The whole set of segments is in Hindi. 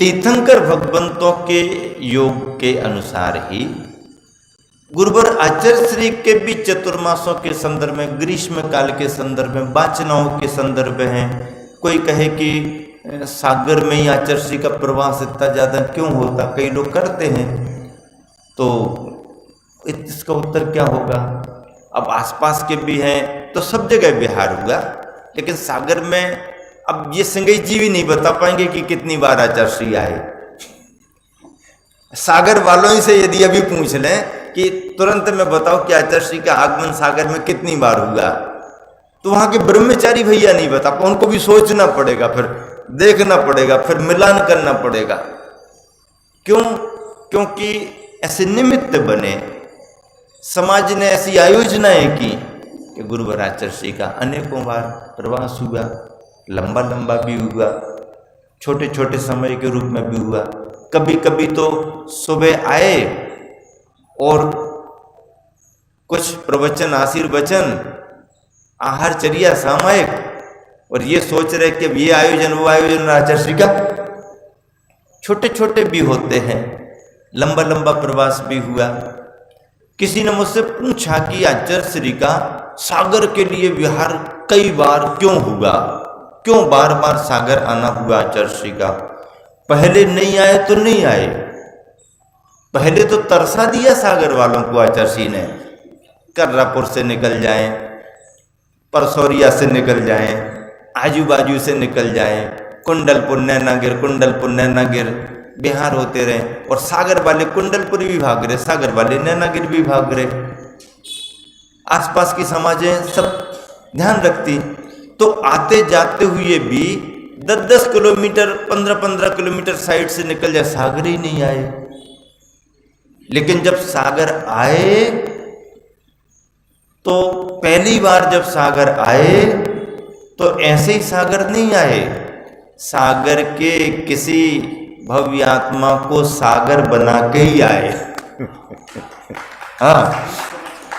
तीर्थंकर भगवंतों के योग के अनुसार ही गुरुवर आचार्य श्री के भी चतुर्मासों के संदर्भ में, ग्रीष्म काल के संदर्भ में, वाचनाओं के संदर्भ हैं। कोई कहे कि सागर में ही आचार्य श्री का प्रवास इतना ज़्यादा क्यों होता, कई लोग करते हैं, तो इसका उत्तर क्या होगा? अब आसपास के भी हैं तो सब जगह विहार हुआ, लेकिन सागर में अब ये संगई जी भी नहीं बता पाएंगे कि कितनी बार आचार्य श्री आए। सागर वालों ही से यदि अभी पूछ लें कि तुरंत में बताओ कि आचार्य श्री का आगमन सागर में कितनी बार हुआ, तो वहां के ब्रह्मचारी भैया नहीं बता पाए, उनको भी सोचना पड़ेगा, फिर देखना पड़ेगा, फिर मिलान करना पड़ेगा। क्यों? क्योंकि ऐसे निमित्त बने, समाज ने ऐसी आयोजनाएं की कि गुरुवर आचार्य श्री का अनेकों बार प्रवास हुआ, लंबा लंबा भी हुआ, छोटे छोटे समय के रूप में भी हुआ। कभी कभी तो सुबह आए और कुछ प्रवचन, आशीर्वचन, आहारचर्या, सामायिक, और ये सोच रहे कि ये आयोजन वो आयोजन आचार्य श्री का। छोटे छोटे भी होते हैं, लंबा लंबा प्रवास भी हुआ। किसी ने मुझसे पूछा कि आचार्य श्री का सागर के लिए विहार कई बार क्यों हुआ, क्यों बार बार सागर आना हुआ आचार्य श्री का? पहले नहीं आए तो नहीं आए, पहले तो तरसा दिया सागर वालों को आचार्य श्री ने। कर्रापुर से निकल जाएं, परसौरिया से निकल जाएं, आजू बाजू से निकल जाएं, कुंडलपुर नैनागिर बिहार होते रहे, और सागर वाले कुंडलपुर भी भाग रहे, सागर वाले नैनागिर भी भाग रहे। आसपास की समाजें सब ध्यान रखती, तो आते जाते हुए भी 10-10 किलोमीटर, 15-15 किलोमीटर साइड से निकल जाए, सागर ही नहीं आए। लेकिन जब सागर आए तो पहली बार जब सागर आए तो ऐसे ही सागर नहीं आए, सागर के किसी भव्य आत्मा को सागर बना के ही आए। हाँ,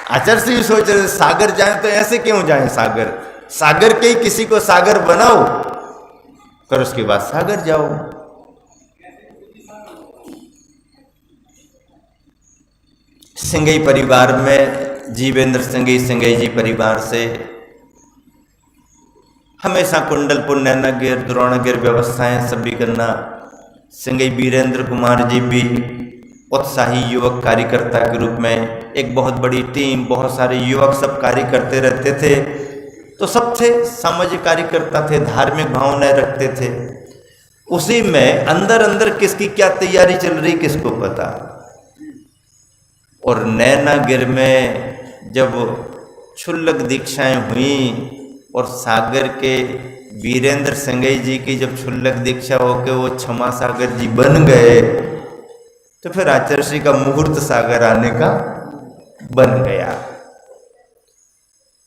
आचार्य श्री सोच रहे सागर जाए तो ऐसे क्यों जाए, सागर सागर के ही किसी को सागर बनाओ, फिर उसके बाद सागर जाओ। सिंघई परिवार में जीवेंद्र सिंघई जी परिवार से हमेशा कुंडलपुर, नैनागिर, द्रोणगिर व्यवस्थाएं सभी करना। सिंघई वीरेंद्र कुमार जी भी उत्साही युवक कार्यकर्ता के रूप में, एक बहुत बड़ी टीम, बहुत सारे युवक सब कार्य करते रहते थे, तो सब थे सामाजिक कार्यकर्ता थे, धार्मिक भावनाएं रखते थे। उसी में अंदर अंदर किसकी क्या तैयारी चल रही किसको पता। और नैनागिर में जब क्षुल्लक दीक्षाएं हुई और सागर के वीरेंद्र सिंघई जी की जब क्षुल्लक दीक्षा होकर वो क्षमा सागर जी बन गए, तो फिर आचार्य श्री का मुहूर्त सागर आने का बन गया।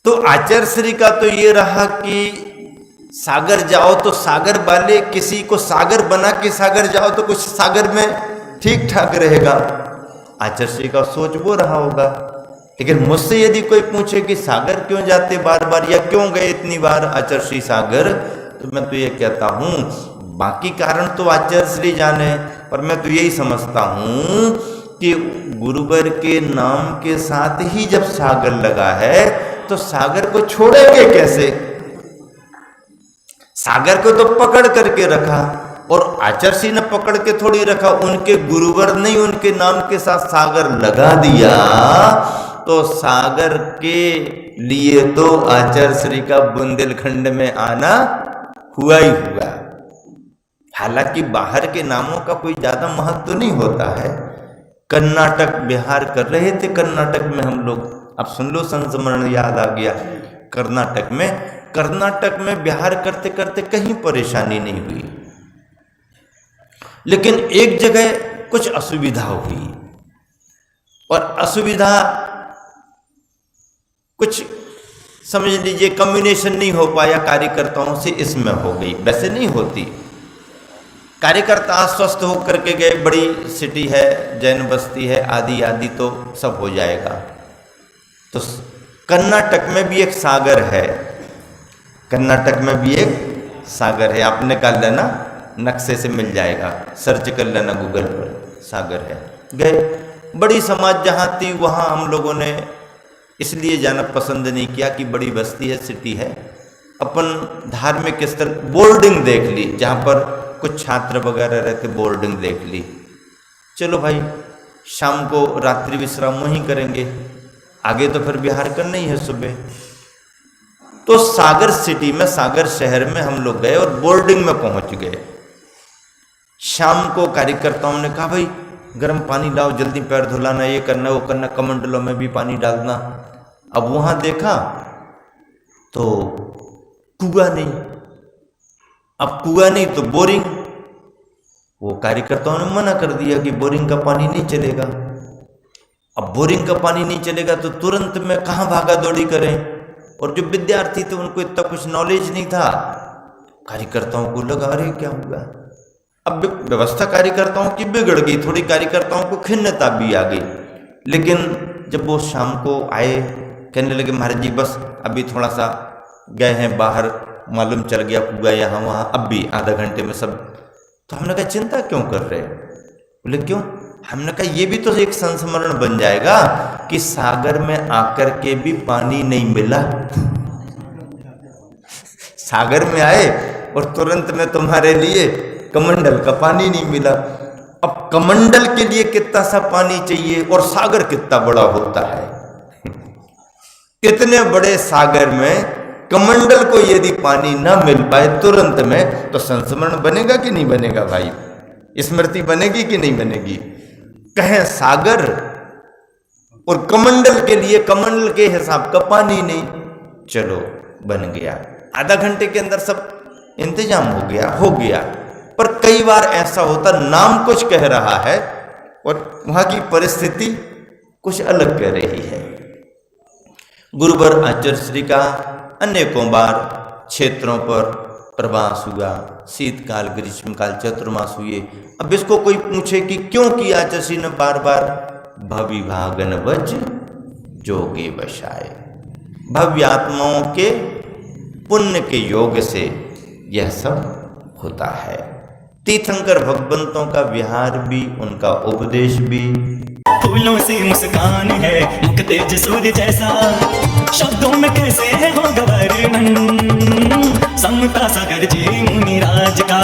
तो आचार्य श्री का तो ये रहा कि सागर जाओ तो सागर वाले किसी को सागर बना के सागर जाओ तो कुछ सागर में ठीक ठाक रहेगा, आचार्य श्री का सोच वो रहा होगा। लेकिन मुझसे यदि कोई पूछे कि सागर क्यों जाते बार बार, या क्यों गए इतनी बार आचार्य श्री सागर, तो मैं तो ये कहता हूँ बाकी कारण तो आचार्य श्री जाने, और मैं तो यही समझता हूँ कि गुरुवर के नाम के साथ ही जब सागर लगा है तो सागर को छोड़ेंगे कैसे। सागर को तो पकड़ करके रखा, और आचार्य श्री ने पकड़ के थोड़ी रखा, उनके गुरुवर ने उनके नाम के साथ सागर लगा दिया, तो सागर के लिए तो आचार्य श्री का बुंदेलखंड में आना हुआ ही हुआ। हालांकि बाहर के नामों का कोई ज्यादा महत्व नहीं होता है। कर्नाटक बिहार कर रहे थे, कर्नाटक में हम लोग, अब सुन लो संस्मरण याद आ गया। कर्नाटक में बिहार करते करते कहीं परेशानी नहीं हुई, लेकिन एक जगह कुछ असुविधा हुई, और असुविधा कुछ समझ लीजिए कम्युनिकेशन नहीं हो पाया कार्यकर्ताओं से, इसमें हो गई। वैसे नहीं होती, कार्यकर्ता आश्वस्त होकर के गए, बड़ी सिटी है, जैन बस्ती है, आदि आदि, तो सब हो जाएगा। तो कर्नाटक में भी एक सागर है, कर्नाटक में भी एक सागर है, आप निकाल लेना नक्शे से मिल जाएगा, सर्च कर लेना गूगल पर, सागर है। गए, बड़ी समाज जहाँ थी वहाँ हम लोगों ने इसलिए जाना पसंद नहीं किया कि बड़ी बस्ती है, सिटी है। अपन धार्मिक स्थल बोर्डिंग देख ली, जहाँ पर कुछ छात्र वगैरह रहते, बोर्डिंग देख ली। चलो भाई, शाम को रात्रि विश्राम वहीं करेंगे, आगे तो फिर बिहार करना ही है सुबह। तो सागर सिटी में, सागर शहर में हम लोग गए और बोर्डिंग में पहुंच गए। शाम को कार्यकर्ताओं ने कहा भाई गर्म पानी लाओ, जल्दी पैर धुलाना, ये करना वो करना, कमंडलों में भी पानी डालना। अब वहां देखा तो कुआं नहीं, अब कुआं नहीं तो बोरिंग। वो कार्यकर्ताओं ने मना कर दिया कि बोरिंग का पानी नहीं चलेगा। अब बोरिंग का पानी नहीं चलेगा तो तुरंत में कहाँ भागा दौड़ी करें, और जो विद्यार्थी थे उनको इतना कुछ नॉलेज नहीं था। कार्यकर्ताओं को लगा अरे क्या होगा। अब व्यवस्था कार्यकर्ताओं की बिगड़ गई, थोड़ी कार्यकर्ताओं को खिन्नता भी आ गई। लेकिन जब वो शाम को आए, कहने लगे महाराज जी बस अभी थोड़ा सा गए हैं बाहर, मालूम चल गया कुआ यहाँ वहाँ, अब भी आधा घंटे में सब। तो हमने कहा चिंता क्यों कर रहे? बोले क्यों? हमने कहा ये भी तो एक संस्मरण बन जाएगा कि सागर में आकर के भी पानी नहीं मिला। सागर में आए और तुरंत में तुम्हारे लिए कमंडल का पानी नहीं मिला। अब कमंडल के लिए कितना सा पानी चाहिए, और सागर कितना बड़ा होता है। इतने बड़े सागर में कमंडल को यदि पानी ना मिल पाए तुरंत में, तो संस्मरण बनेगा कि नहीं बनेगा भाई? स्मृति बनेगी कि नहीं बनेगी? कहें सागर और कमंडल के लिए कमंडल के हिसाब का पानी नहीं। चलो बन गया, आधा घंटे के अंदर सब इंतजाम हो गया। पर कई बार ऐसा होता, नाम कुछ कह रहा है और वहां की परिस्थिति कुछ अलग कह रही है। गुरुवर आचार्य श्री का अनेकों बार क्षेत्रों पर प्रवास हुआ, शीतकाल, ग्रीष्मकाल, चतुर्मास हुए। अब इसको कोई पूछे कि क्यों किया आचार्य श्री ने बार बार? भविभागन वज जोगे बसाए, भव्य आत्माओं के पुण्य के योग से यह सब होता है। तीर्थंकर भगवंतों का विहार भी, उनका उपदेश भी। फूलों से मुस्कान है, मुख तेज सूर्य जैसा, शब्दों में कैसे है हो गवर्णन, समता सागर जी मुनि राज का।